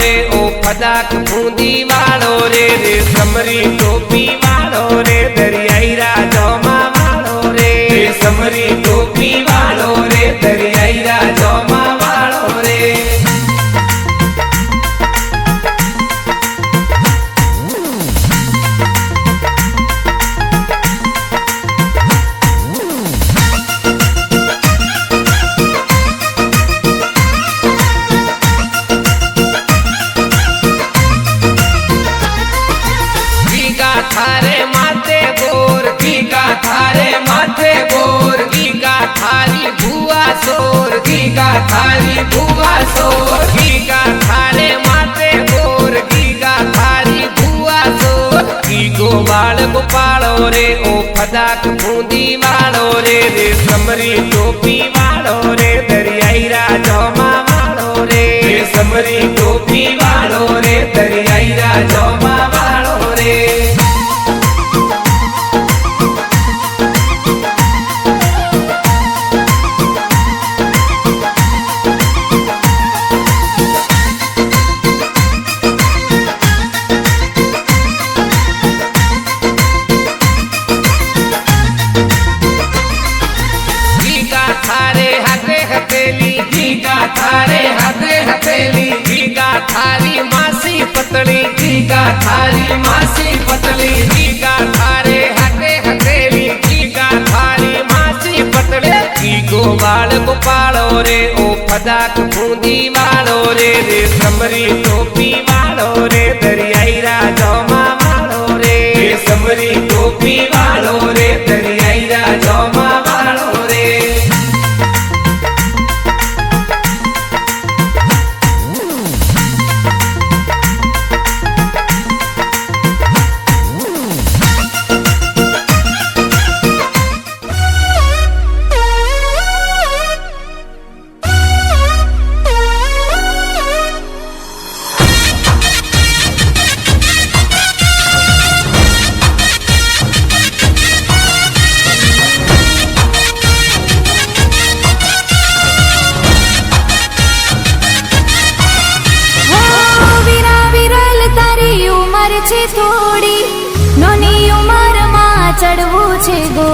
रे ओ फदाक बूंदी वालो रे रे समरी टोपी वालो रे दरियाई राजोमा वालो रे समरी टोपी वालो रे दरियाई राजोमा वालो रे थारे माथे बोर गीगा थारे माथे बोर गीगा थारी भुआ सोर गीगा थारी भुआ सोर गीगा थारे माथे बोर गीगा थारी भुआ सोर गीगो बाल गोपालो रे ओ फदाक बूंदी वालो रे रे समरी टोपी वालो रे दरियाई राजोमा वालो रे समरी टोपी वालो रे दरियाई राजोमा वालो रे थारे हथे हथेली गीगा थारे हथे हथेली गीगा थारी मासी पतली गीगा थारी मासी पतली गीगा थारे हथे हथेली गीगा थारी मासी पतली गीगो बाल गोपालो रे ओ फदाक बूंदी वालो रे रे समरी टोपी वालो रे दरियाई राजोमा वालो रे समरी टोपी वालो रे दरियाई राजोमा वालो रे थोड़ी नोनी उमर में चढ़वू छे गो